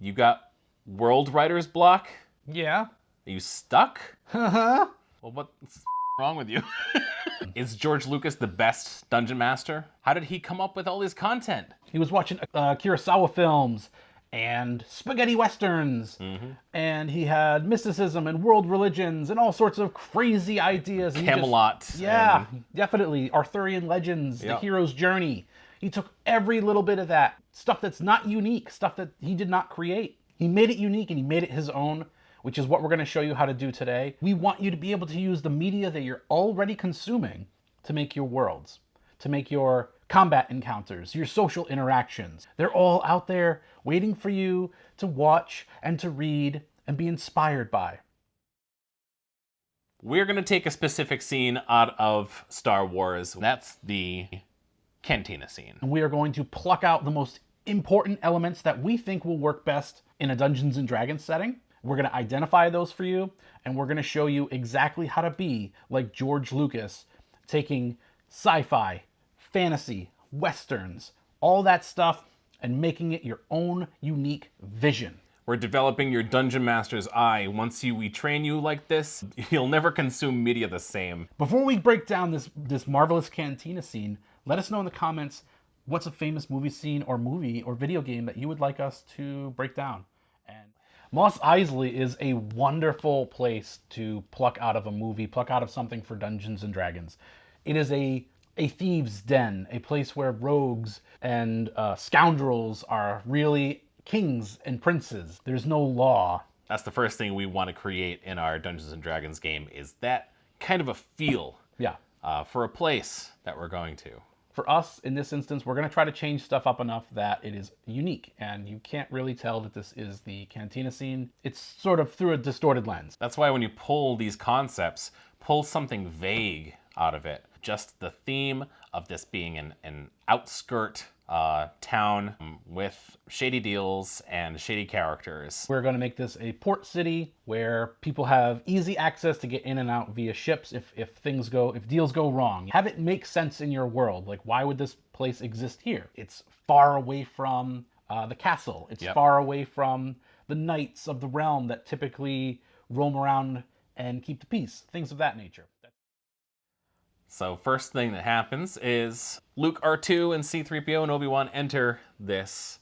You got world writer's block? Yeah. Are you stuck? Uh-huh. Well, what's wrong with you? Is George Lucas the best dungeon master? How did he come up with all this content? He was watching Kurosawa films and spaghetti westerns, and he had mysticism and world religions and all sorts of crazy ideas. And Camelot. Yeah, definitely. Arthurian legends, the hero's journey. He took every little bit of that, stuff that's not unique, stuff that he did not create. He made it unique and he made it his own, which is what we're going to show you how to do today. We want you to be able to use the media that you're already consuming to make your worlds, to make your combat encounters, your social interactions. They're all out there waiting for you to watch and to read and be inspired by. We're going to take a specific scene out of Star Wars. That's the cantina scene. And we are going to pluck out the most important elements that we think will work best in a Dungeons and Dragons setting. We're going to identify those for you, and we're going to show you exactly how to be like George Lucas, taking sci-fi, fantasy, westerns, all that stuff, and making it your own unique vision. We're developing your dungeon master's eye. Once we train you like this, you'll never consume media the same. Before we break down this marvelous cantina scene, let us know in the comments what's a famous movie scene or movie or video game that you would like us to break down. And Mos Eisley is a wonderful place to pluck out of a movie, pluck out of something for Dungeons and Dragons. It is a thieves' den, a place where rogues and scoundrels are really kings and princes. There's no law. That's the first thing we want to create in our Dungeons and Dragons game, is that kind of a feel for a place that we're going to. For us, in this instance, we're going to try to change stuff up enough that it is unique, and you can't really tell that this is the cantina scene. It's sort of through a distorted lens. That's why when you pull these concepts, pull something vague out of it. Just the theme of this being an outskirt town with shady deals and shady characters. We're going to make this a port city where people have easy access to get in and out via ships if deals go wrong. Have it make sense in your world. Like, why would this place exist here? It's far away from the castle. It's far away from the knights of the realm that typically roam around and keep the peace. Things of that nature. So first thing that happens is Luke, R2, and C-3PO and Obi-Wan enter this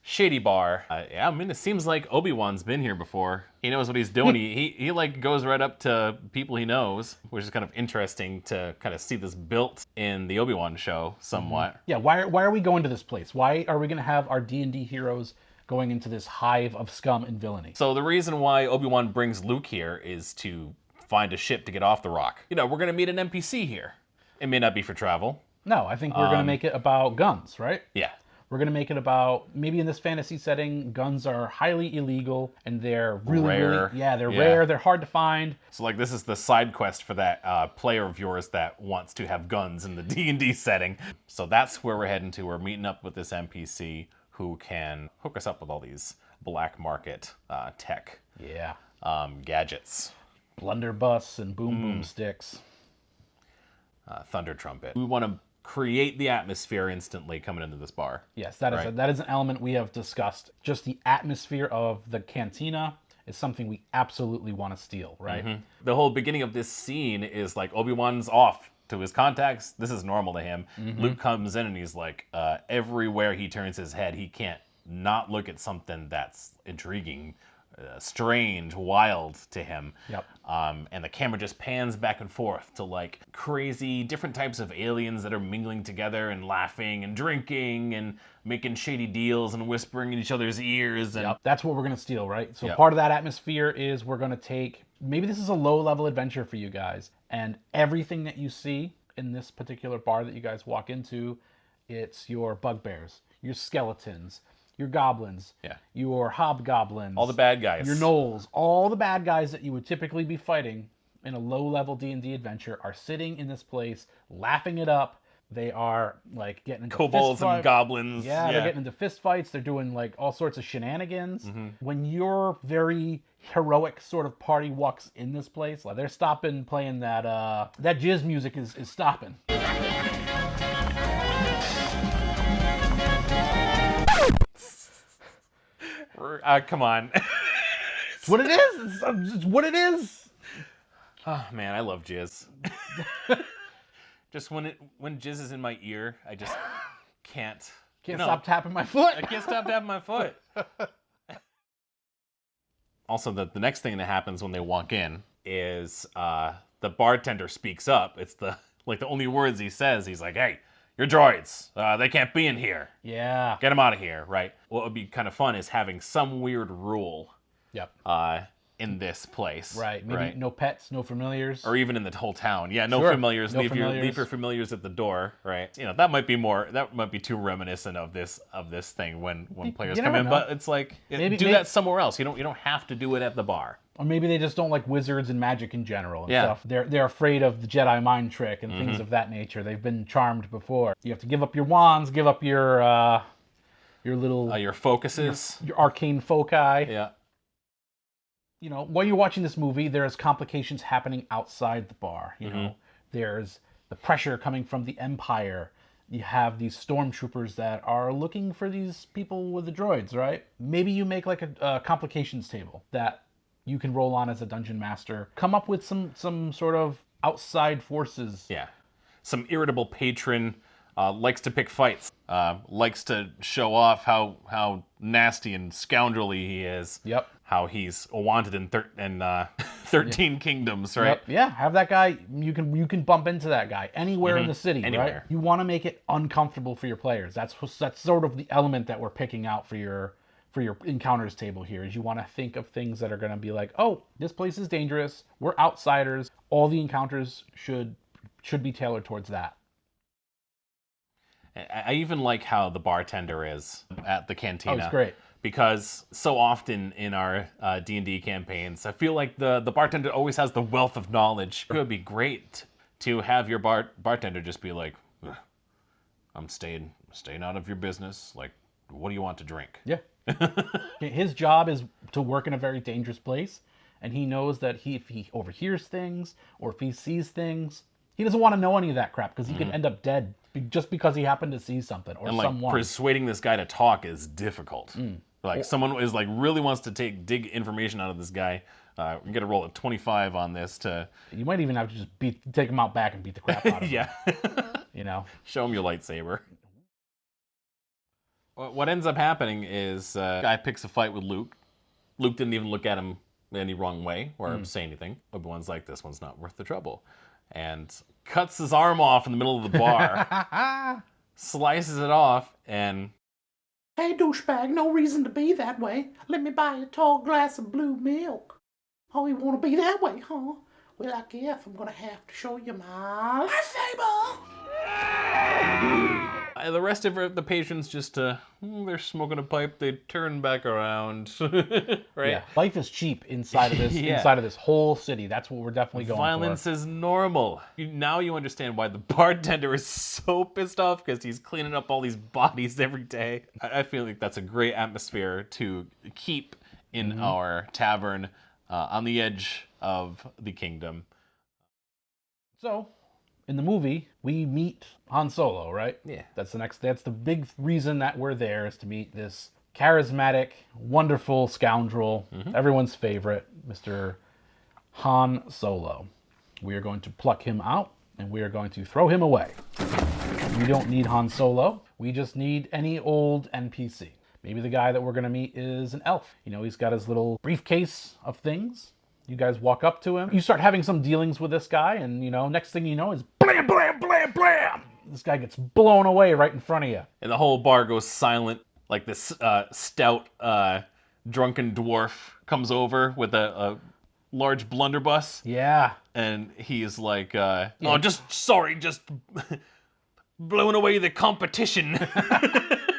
shady bar. I mean, it seems like Obi-Wan's been here before. He knows what he's doing. he like goes right up to people he knows, which is kind of interesting to kind of see this built in the Obi-Wan show somewhat. Yeah, why are we going to this place? Why are we going to have our D&D heroes going into this hive of scum and villainy? So the reason why Obi-Wan brings Luke here is to find a ship to get off the rock. You know, we're going to meet an NPC here. It may not be for travel. No, I think we're going to make it about guns, right? Yeah. We're going to make it about, maybe in this fantasy setting, guns are highly illegal and they're really rare. Rare, they're hard to find. So like this is the side quest for that player of yours that wants to have guns in the D&D setting. So that's where we're heading to. We're meeting up with this NPC who can hook us up with all these black market tech gadgets. Blunderbuss and boom sticks. Thunder trumpet. We want to create the atmosphere instantly coming into this bar. Yes, that is an element we have discussed. Just the atmosphere of the cantina is something we absolutely want to steal, right? The whole beginning of this scene is like Obi-Wan's off to his contacts. This is normal to him. Luke comes in and he's like, everywhere he turns his head, he can't not look at something that's intriguing, strange, wild to him. And the camera just pans back and forth to like crazy different types of aliens that are mingling together and laughing and drinking and making shady deals and whispering in each other's ears. And that's what we're going to steal, right? So part of that atmosphere is we're going to take, maybe this is a low-level adventure for you guys, and everything that you see in this particular bar that you guys walk into, it's your bugbears, your skeletons, your goblins, your hobgoblins, all the bad guys, your gnolls, all the bad guys that you would typically be fighting in a low-level D&D adventure are sitting in this place, laughing it up. They are like getting into kobolds and goblins. They're getting into fist fights. They're doing like all sorts of shenanigans. When your very heroic sort of party walks in this place, like they're stopping playing that jizz music is stopping. Come on. It's what it is. It's what it is. Oh man, I love jizz. Just when jizz is in my ear, I just can't Stop tapping my foot. I can't stop tapping my foot. Also, the next thing that happens when they walk in is the bartender speaks up. It's the only words he says. He's like, "Hey, you're droids. They can't be in here. Yeah. Get them out of here." Right. What would be kind of fun is having some weird rule. Yep. In this place. Right. Maybe no pets, no familiars. Or even in the whole town. Yeah, no familiars. No Leave familiars. your familiars at the door, right? That might be too reminiscent of this thing when players come in. Know. But it's like do that somewhere else. You don't have to do it at the bar. Or maybe they just don't like wizards and magic in general and stuff. They're afraid of the Jedi mind trick and things of that nature. They've been charmed before. You have to give up your wands, give up your little your focuses, your arcane foci. Yeah. While you're watching this movie, there's complications happening outside the bar. There's the pressure coming from the Empire. You have these stormtroopers that are looking for these people with the droids, right? Maybe you make like a complications table that you can roll on as a dungeon master. Come up with some sort of outside forces. Yeah. Some irritable patron likes to pick fights. Likes to show off how nasty and scoundrelly he is. Yep. How he's wanted in 13 kingdoms, right? Yep. Yeah, have that guy. You can bump into that guy anywhere in the city, anywhere. Right? You want to make it uncomfortable for your players. That's sort of the element that we're picking out for your encounters table here. Is you want to think of things that are going to be like, oh, this place is dangerous. We're outsiders. All the encounters should be tailored towards that. I even like how the bartender is at the cantina. Oh, it's great. Because so often in our D&D campaigns, I feel like the bartender always has the wealth of knowledge. It would be great to have your bartender just be like, I'm staying out of your business. Like, what do you want to drink? Yeah. His job is to work in a very dangerous place, and he knows that if he overhears things or if he sees things, he doesn't want to know any of that crap because he could end up dead just because he happened to see something or someone. Persuading this guy to talk is difficult. Like someone is really wants to dig information out of this guy. We got to roll a 25 on this to. You might even have to just take him out back and beat the crap out of him. Yeah. Show him your lightsaber. What ends up happening is guy picks a fight with Luke. Luke didn't even look at him any wrong way or say anything. Obi-Wan's like, this one's not worth the trouble. And cuts his arm off in the middle of the bar. Slices it off and... Hey, douchebag, no reason to be that way. Let me buy you a tall glass of blue milk. Oh, you want to be that way, huh? Well, I guess I'm going to have to show you my lightsaber. The rest of the patrons just, they're smoking a pipe, they turn back around, right? Yeah, life is cheap inside of this inside of this whole city. That's what we're definitely going Violence for. is normal. Now you understand why the bartender is so pissed off because he's cleaning up all these bodies every day. I feel like that's a great atmosphere to keep in our tavern on the edge of the kingdom. So... in the movie, we meet Han Solo, right? Yeah. That's the big reason that we're there, is to meet this charismatic, wonderful scoundrel, everyone's favorite, Mr. Han Solo. We are going to pluck him out, and we are going to throw him away. We don't need Han Solo. We just need any old NPC. Maybe the guy that we're going to meet is an elf. He's got his little briefcase of things. You guys walk up to him. You start having some dealings with this guy, and, next thing you know is blam, blam, blam, blam. This guy gets blown away right in front of you. And the whole bar goes silent, like this stout, drunken dwarf comes over with a large blunderbuss. Yeah. And he's like, just blowing away the competition.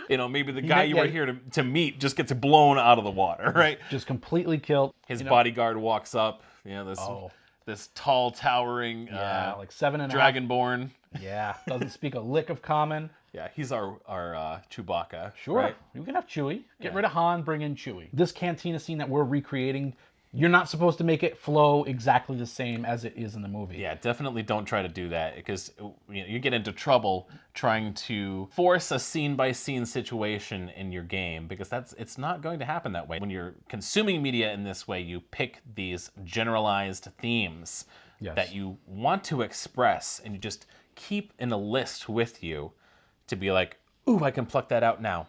Maybe the guy you were here to meet just gets blown out of the water, right? Just completely killed. His bodyguard walks up. This tall, towering, like 7.5 dragonborn. Yeah, doesn't speak a lick of common. Yeah, he's our Chewbacca. Sure, right? You can have Chewie. Get rid of Han, bring in Chewie. This cantina scene that we're recreating You're not supposed to make it flow exactly the same as it is in the movie. Yeah, definitely don't try to do that because you get into trouble trying to force a scene-by-scene situation in your game because it's not going to happen that way. When you're consuming media in this way, you pick these generalized themes that you want to express and you just keep in a list with you to be like, ooh, I can pluck that out now.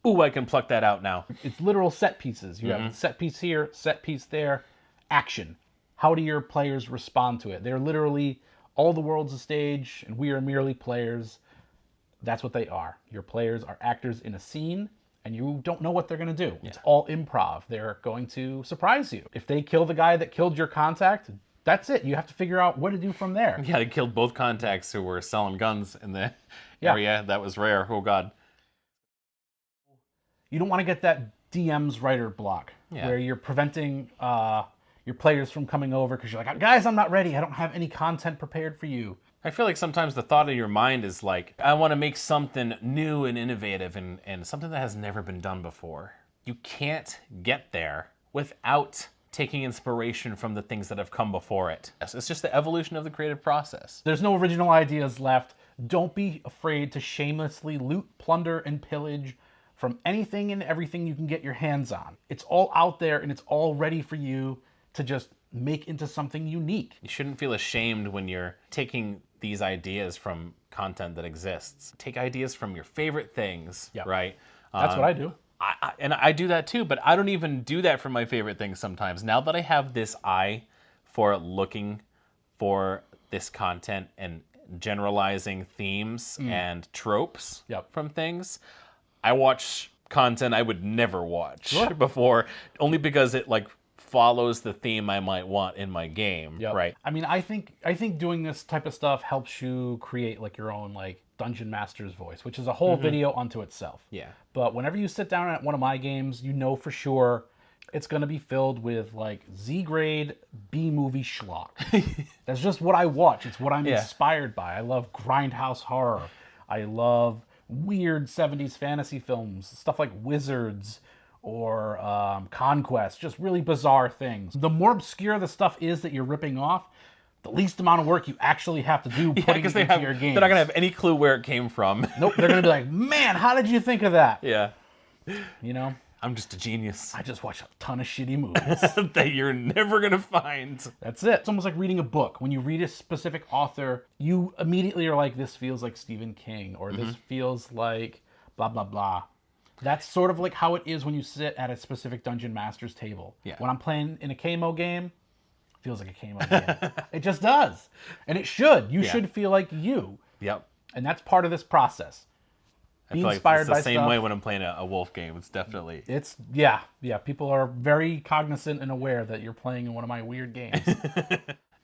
Ooh, I can pluck that out now. It's literal set pieces. You have set piece here, set piece there, action. How do your players respond to it? They're literally, all the world's a stage, and we are merely players. That's what they are. Your players are actors in a scene, and you don't know what they're going to do. It's all improv. They're going to surprise you. If they kill the guy that killed your contact, that's it. You have to figure out what to do from there. Yeah, they killed both contacts who were selling guns in the area. That was rare. Oh, God. You don't want to get that DM's writer block where you're preventing your players from coming over because you're like, guys, I'm not ready. I don't have any content prepared for you. I feel like sometimes the thought of your mind is like, I want to make something new and innovative and something that has never been done before. You can't get there without taking inspiration from the things that have come before it. It's just the evolution of the creative process. There's no original ideas left. Don't be afraid to shamelessly loot, plunder, and pillage from anything and everything you can get your hands on. It's all out there and it's all ready for you to just make into something unique. You shouldn't feel ashamed when you're taking these ideas from content that exists. Take ideas from your favorite things, right? That's what I do. I do that too, but I don't even do that for my favorite things sometimes. Now that I have this eye for looking for this content and generalizing themes and tropes from things, I watch content I would never watch before, only because it like follows the theme I might want in my game, right? I mean, I think doing this type of stuff helps you create like your own like dungeon master's voice, which is a whole video unto itself. Yeah. But whenever you sit down at one of my games, you know for sure it's going to be filled with like Z-grade B-movie schlock. That's just what I watch. It's what I'm inspired by. I love grindhouse horror. I love weird 70s fantasy films, stuff like Wizards or Conquest, just really bizarre things. The more obscure the stuff is that you're ripping off, the least amount of work you actually have to do putting it into your game. They're not going to have any clue where it came from. Nope, they're going to be like, man, how did you think of that? Yeah. You know? I'm just a genius. I just watch a ton of shitty movies. that you're never going to find. That's it. It's almost like reading a book. When you read a specific author, you immediately are like, this feels like Stephen King, or this feels like blah, blah, blah. That's sort of like how it is when you sit at a specific Dungeon Master's table. Yeah. When I'm playing in a KMo game, it feels like a KMo game. It just does. And it should. You should feel like you. Yep. And that's part of this process. Be inspired by stuff. It's the same way when I'm playing a Wolf game. It's definitely... Yeah. People are very cognizant and aware that you're playing in one of my weird games.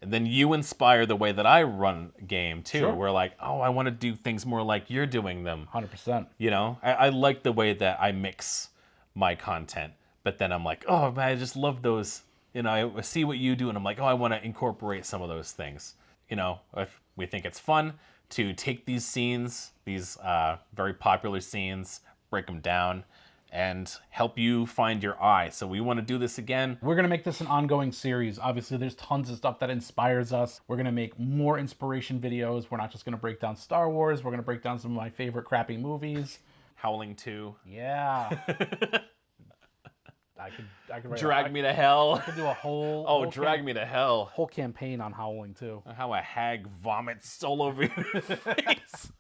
And then you inspire the way that I run a game, too. Sure. We're like, oh, I want to do things more like you're doing them. 100%. You know? I like the way that I mix my content. But then I'm like, oh, man, I just love those. You know, I see what you do, and I'm like, oh, I want to incorporate some of those things. You know, if we think it's fun to take these scenes, these very popular scenes, break them down, and help you find your eye. So we want to do this again. We're going to make this an ongoing series. Obviously, there's tons of stuff that inspires us. We're going to make more inspiration videos. We're not just going to break down Star Wars. We're going to break down some of my favorite crappy movies. Howling 2. Yeah. I could write Drag Me to Hell. I could do a whole... Oh, Drag Me to Hell. Whole campaign on Howling 2. How a hag vomits all over your face.